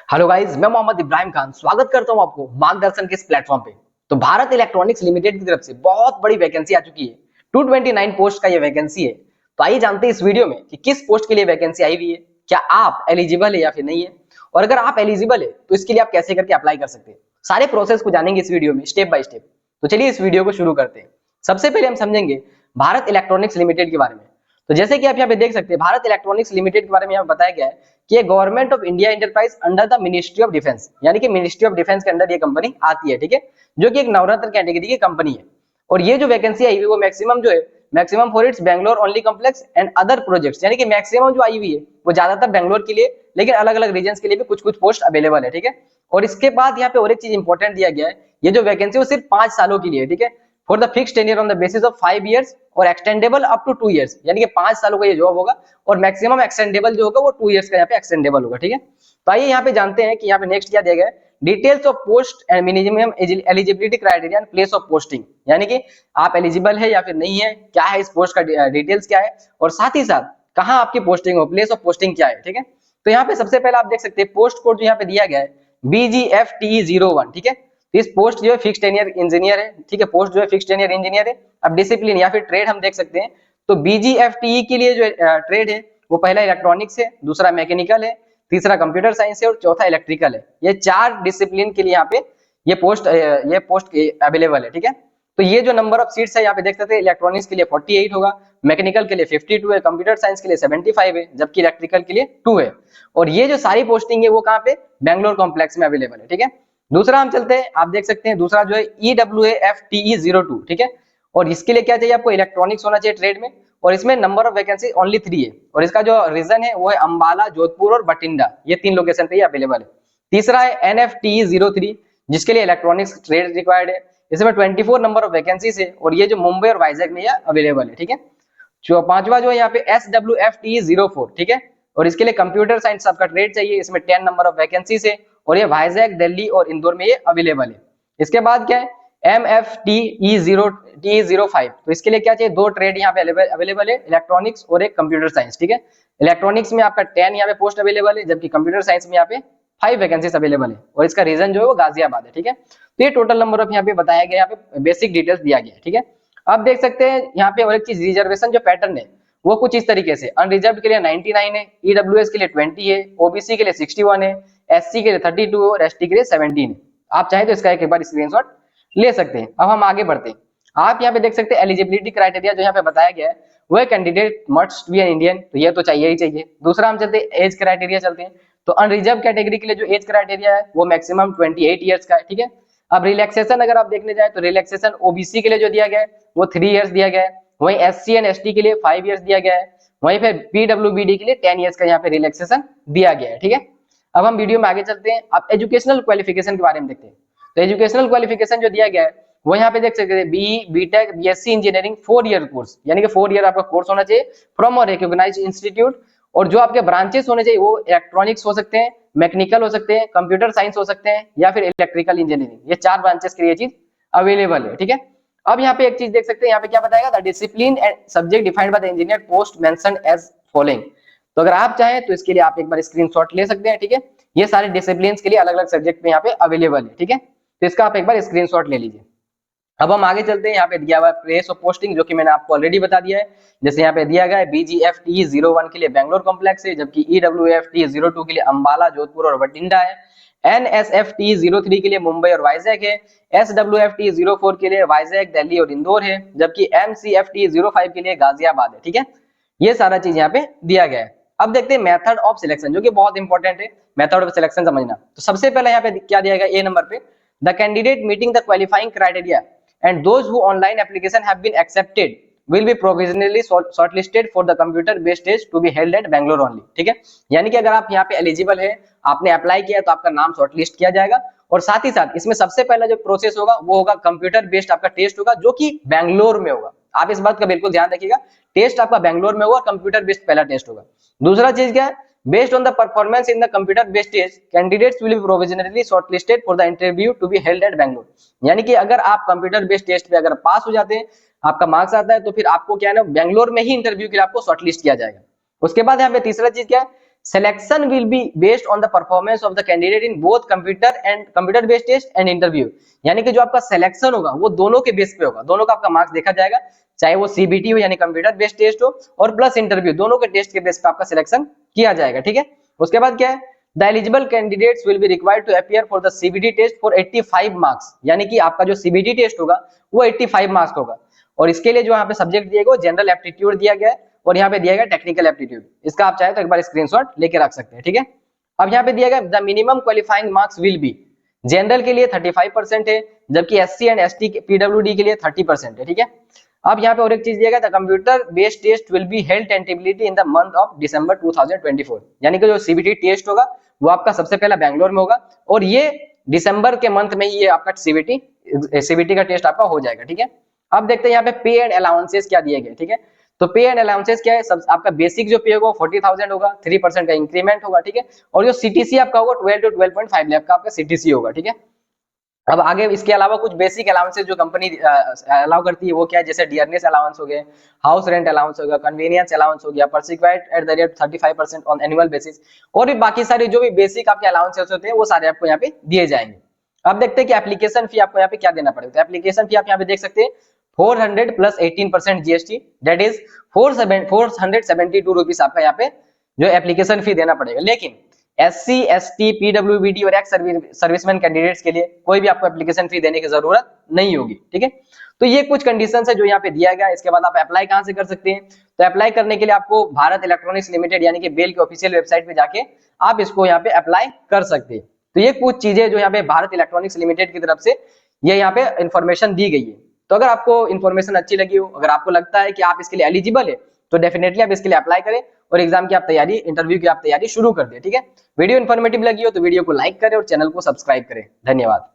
Hello guys, मैं मोहम्मद इब्राहिम खान स्वागत करता हूं आपको मार्गदर्शन के इस प्लेटफॉर्म पे। तो भारत इलेक्ट्रॉनिक्स लिमिटेड की तरफ से बहुत बड़ी वैकेंसी आ चुकी है। 229 पोस्ट का ये वैकेंसी है। तो आइए जानते हैं इस वीडियो में कि किस पोस्ट के लिए वैकेंसी आई हुई है, क्या आप एलिजिबल है या फिर नहीं है, और अगर आप एलिजिबल है तो इसके लिए आप कैसे करके अप्लाई कर सकते हैं। सारे प्रोसेस को जानेंगे इस वीडियो में स्टेप बाय स्टेप। तो चलिए इस वीडियो को शुरू करते हैं। सबसे पहले हम समझेंगे भारत इलेक्ट्रॉनिक्स लिमिटेड के बारे में। तो जैसे कि आप यहाँ पे देख सकते हैं, भारत इलेक्ट्रॉनिक्स लिमिटेड के बारे में यहाँ पे बताया गया है कि ये government of India enterprise under the ministry of defence, यानी कि मिनिस्ट्री ऑफ डिफेंस के अंडर ये कंपनी आती है, ठीक है, जो कि एक नवरत्न कैटेगरी की कंपनी है। और ये जो वैकेंसी आई हुई है वो मैक्सिमम जो है, maximum for its Bangalore only complex and other projects, यानी कि मैक्सिमम जो आई हुई है वो ज्यादातर बैंगलोर के लिए, लेकिन अलग अलग रीजन के लिए भी कुछ कुछ पोस्ट अवेलेबल है, ठीक है। और इसके बाद यहाँ पे और एक चीज इंपॉर्टेंट दिया गया है, ये जो वैकेंसी वो सिर्फ 5 सालों के लिए है, ठीक है, for the fix tenure on the basis of 5 years और एक्सटेंडेबल अप टू 2 इयर्स, यानी कि 5 सालों का ये जॉब होगा और मैक्सिमम एक्सटेंडेबल जो होगा वो 2 इयर्स का यहाँ पे एक्सटेंडेबल होगा, ठीक है। तो आइए यहाँ पे जानते हैं कि यहाँ पे नेक्स्ट क्या दिया गया है, details of post and minimum eligibility criteria and place of posting, यानी कि आप एलिजिबल है या फिर नहीं है, क्या है इस पोस्ट का डिटेल्स क्या है, और साथ ही साथ कहाँ आपकी पोस्टिंग हो, प्लेस ऑफ पोस्टिंग क्या है, ठीक है। तो यहाँ पे सबसे पहले आप देख सकते हैं पोस्ट कोड जो यहाँ पे दिया गया है BGFTE01, ठीक है। तो इस पोस्ट जो है फिक्स टेन्योर इंजीनियर है, ठीक है, पोस्ट जो है फिक्स टेन्योर इंजीनियर है। अब डिसिप्लिन या फिर ट्रेड हम देख सकते हैं, तो BGFTE के लिए जो ट्रेड है वो पहला इलेक्ट्रॉनिक्स है, दूसरा मैकेनिकल है, तीसरा कंप्यूटर साइंस है और चौथा इलेक्ट्रिकल है। ये 4 डिसिप्लिन के लिए यहाँ पे ये पोस्ट अवेलेबल है, ठीक है। तो ये जो नंबर ऑफ सीट्स है यहाँ पे देख सकते हैं, इलेक्ट्रॉनिक्स के लिए 48 होगा, मैकेनिकल के लिए 52 है, कंप्यूटर साइंस के लिए 75 है, जबकि इलेक्ट्रिकल के लिए 2 है। और ये जो सारी पोस्टिंग है वो कहाँ पे, बैंगलोर कॉम्प्लेक्स में अवेलेबल है, ठीक है। दूसरा हम चलते हैं, आप देख सकते हैं दूसरा जो है EWAFTE02, ठीक है। और इसके लिए क्या चाहिए आपको, इलेक्ट्रॉनिक्स होना चाहिए ट्रेड में, और इसमें नंबर ऑफ वैकेंसी ओनली 3 है। और इसका जो रीजन है वो है अंबाला, जोधपुर और बठिंडा, ये 3 लोकेशन पे ये अवेलेबल है। तीसरा है NFTE03, जिसके लिए इलेक्ट्रॉनिक्स ट्रेड रिक्वायर्ड है, इसमें 24 नंबर ऑफ वैकेंसीज है, और ये जो मुंबई और वाइजैक में ये अवेलेबल है, ठीक है। जो पांचवा जो है यहाँ पे SWFTE04, ठीक है, और इसके लिए कंप्यूटर साइंस आपका ट्रेड चाहिए, इसमें 10 नंबर ऑफ वैकेंसीज है, और ये वाइजैक, दिल्ली और इंदौर में ये अवेलेबल है। इसके बाद क्या है, MFTE05, तो इसके लिए क्या चाहिए, 2 ट्रेड यहाँ पे अवेलेबल है, इलेक्ट्रॉनिक्स और एक कंप्यूटर साइंस, ठीक है। इलेक्ट्रॉनिक्स में आपका 10 यहाँ पे पोस्ट अवेलेबल है, जबकि कंप्यूटर साइंस में यहाँ पे 5 वैकेंसीज अवेलेबल है, और इसका रीजन जो है वो गाजियाबाद है, ठीक है। तो ये टोटल नंबर ऑफ यहाँ पे बताया गया, यहाँ पे बेसिक डिटेल्स दिया गया है, ठीक है। अब देख सकते हैं यहाँ पे और एक चीज, रिजर्वेशन जो पैटर्न है वो कुछ इस तरीके से, अनरिजर्व्ड के लिए 99 है, ईडब्ल्यूएस के लिए 20 है, ओबीसी के लिए 61 है, एससी के लिए 32 है और एसटी के लिए 17 है। आप चाहे तो इसका एक बार स्क्रीनशॉट ले सकते हैं। अब हम आगे बढ़ते हैं, आप यहाँ पे देख सकते हैं एलिजिबिलिटी क्राइटेरिया जो यहाँ पे बताया गया है, वो candidate must be an Indian, तो ये तो चाहिए ही चाहिए। दूसरा हम चलते हैं एज क्राइटेरिया चलते हैं, तो अनरिजर्व कैटेगरी के लिए जो एज क्राइटेरिया है वो मैक्सिमम 28 ईयर्स का है, ठीक है। अब रिलैक्सेशन अगर आप देखने जाए तो रिलैक्सेशन ओबीसी के लिए जो दिया गया है वो 3 इयर्स दिया गया है, वहीं एससी एंड एसटी के लिए 5 इयर्स दिया गया है, वहीं फिर पीडब्ल्यूबीडी के लिए 10 इयर्स का यहाँ पे रिलैक्सेशन दिया गया है, ठीक है। अब हम वीडियो में आगे चलते हैं, अब एजुकेशनल क्वालिफिकेशन के बारे में देखते हैं। तो एजुकेशनल क्वालिफिकेशन जो दिया गया है वो यहाँ पे देख सकते हैं, BE, BTech, BSc engineering 4 year course, यानी कि 4 ईयर आपका कोर्स होना चाहिए फ्रॉम अ रिकॉग्नाइज्ड इंस्टीट्यूट। और जो आपके ब्रांचेस होने चाहिए वो इलेक्ट्रॉनिक्स हो सकते हैं, मैकेनिकल हो सकते हैं, कंप्यूटर साइंस हो सकते हैं, या फिर इलेक्ट्रिकल इंजीनियरिंग, ये 4 ब्रांचेस के लिए चीज अवेलेबल है, ठीक है। अब यहाँ पे एक चीज देख सकते हैं, यहाँ पे क्या बताएगा, the discipline and subject defined by the engineer post mentioned as following. तो अगर आप चाहें तो इसके लिए आप एक बार स्क्रीनशॉट ले सकते हैं, ठीक है। ये सारे डिसिप्लिन के लिए अलग अलग सब्जेक्ट में यहाँ पे अवेलेबल है, ठीक है। तो इसका आप एक बार स्क्रीनशॉट ले लीजिए। अब हम आगे चलते हैं, यहाँ पे दिया हुआ है प्लेस ऑफ पोस्टिंग, जो कि मैंने आपको ऑलरेडी बता दिया है। जैसे यहाँ पे दिया गया है BGFTE01 के लिए बैंगलोर कॉम्प्लेक्स है, जबकि EWFTE02 के लिए अंबाला, जोधपुर और बठिंडा है, NSFTE03 के लिए मुंबई और वाइजैक है, SWFTE04 के लिए वाइजैक, दिल्ली और इंदौर है, जबकि MCFTE05 के लिए गाजियाबाद है, ठीक है। ये सारा चीज यहाँ पे दिया गया है। अब देखते हैं मेथड ऑफ सिलेक्शन, जो कि बहुत इंपॉर्टेंट है, मेथड ऑफ सिलेक्शन समझना। तो सबसे पहले यहाँ पे क्या दिया गया, ए नंबर पे, the candidate meeting the qualifying criteria and those who online application have been accepted will be provisionally shortlisted for the computer based test to be held at Bangalore only, ठीक है। यानी कि अगर आप यहाँ पे एलिजिबल है, आपने अप्लाई किया तो आपका नाम शॉर्टलिस्ट किया जाएगा, और साथ ही साथ इसमें सबसे पहला जो प्रोसेस होगा वो होगा कंप्यूटर बेस्ड आपका टेस्ट होगा, जो कि बैंगलोर में होगा। आप इस बात का बिल्कुल ध्यान रखिएगा, टेस्ट आपका बैंगलोर में होगा, कंप्यूटर बेस्ड पहला टेस्ट होगा। दूसरा चीज क्या है, based on the performance in the computer based test candidates will be provisionally shortlisted for the interview to be held at Bangalore। यानी कि अगर आप कंप्यूटर बेस्ड टेस्ट पे अगर पास हो जाते हैं, आपका मार्क्स आता है, तो फिर आपको क्या है ना, बैंगलोर में ही इंटरव्यू के लिए आपको शॉर्टलिस्ट किया जाएगा। उसके बाद यहाँ पे तीसरा चीज क्या है, selection will be based on the performance of the candidate in both computer based test and interview. यानी कि जो आपका सिलेक्शन होगा वो दोनों के बेस पे होगा, दोनों का आपका मार्क्स देखा जाएगा, चाहे वो सीबीटी हो यानी कंप्यूटर बेस्ड टेस्ट हो और प्लस इंटरव्यू, दोनों के टेस्ट के बेस पे आपका सिलेक्शन किया जाएगा। ठीक है, उसके बाद क्या है, the eligible candidates will be required to appear for the CBT test for 85 marks. यानी कि आपका जो सीबीटी टेस्ट होगा वो 85 मार्क्स होगा, और इसके लिए जो यहाँ पे सब्जेक्ट दिए गए जनरल एप्टीट्यूड दिया गया है और यहाँ पे दिया गया टेक्निकल एप्टीट्यूड। इसका आप चाहे तो एक बार स्क्रीनशॉट लेके रख सकते हैं। ठीक है, अब यहाँ पे दिया गया the minimum qualifying marks will be, general के लिए 35% है, जबकि एससी एंड एसटी पीडब्ल्यूडी के लिए 30% है। ठीक है, अब यहाँ पे और एक चीज दिया गया था, computer based test will be held tentatively in the month of December 2024। यानी कि जो सीबीटी टेस्ट होगा वो आपका सबसे पहला बैंगलोर में होगा और ये दिसंबर के मंथ में ही ये आपका सीबीटी का टेस्ट आपका हो जाएगा। ठीक है, अब देखते हैं यहाँ पे पे एंड अलाउंसेस क्या दिए गए। ठीक है, तो पे एंड अलाउंसेस क्या है, सब आपका बेसिक जो पे होगा 40,000 होगा, 3% का इंक्रीमेंट होगा। ठीक है, और जो सीटीसी आपका होगा 12 to 12.5 लाख का आपका सीटीसी होगा। ठीक है, अब आगे इसके अलावा कुछ बेसिक अलाउंसेस जो कंपनी अलाउ करती है वो क्या है, जैसे डियरनेस अलाउंस हो गए, हाउस रेंट अलाउंस हो गया, कन्वीनियंस अलाउंस हो गया, perquisite at the rate 35% on annual basis, और भी बाकी सारे जो भी बेसिक आपके अलाउंसेस होते हैं वो सारे आपको यहाँ पे दिए जाएंगे। अब देखते हैं कि एप्लीकेशन फी आपको यहाँ पे क्या देना पड़ेगा। तो एप्लीकेशन फी आप यहाँ पे देख सकते हैं 400 plus 18% GST, that is 472 rupees आपका यहाँ पे जो एप्लीकेशन फी देना पड़ेगा। लेकिन एससी, एसटी, पीडब्ल्यूबीडी और एक्स सर्विसमैन कैंडिडेट्स के लिए कोई भी आपको एप्लीकेशन फी देने की जरूरत नहीं होगी। ठीक है, तो ये कुछ कंडीशन है जो यहाँ पे दिया गया। इसके बाद आप अप्लाई कहाँ से कर सकते हैं, तो अप्लाई करने के लिए आपको भारत इलेक्ट्रॉनिक्स लिमिटेड यानी कि बेल की ऑफिशियल वेबसाइट पे जाके आप इसको यहाँ पे अप्लाई कर सकते हैं। तो ये कुछ चीजें जो यहाँ पे भारत इलेक्ट्रॉनिक्स लिमिटेड की तरफ से ये यहाँ पे इंफॉर्मेशन दी गई है। तो अगर आपको इन्फॉर्मेशन अच्छी लगी हो, अगर आपको लगता है कि आप इसके लिए एलिजिबल है, तो डेफिनेटली आप इसके लिए अप्लाई करें और एग्जाम की आप तैयारी, इंटरव्यू की आप तैयारी शुरू कर दें। ठीक है, वीडियो इन्फॉर्मेटिव लगी हो तो वीडियो को लाइक करें और चैनल को सब्सक्राइब करें। धन्यवाद।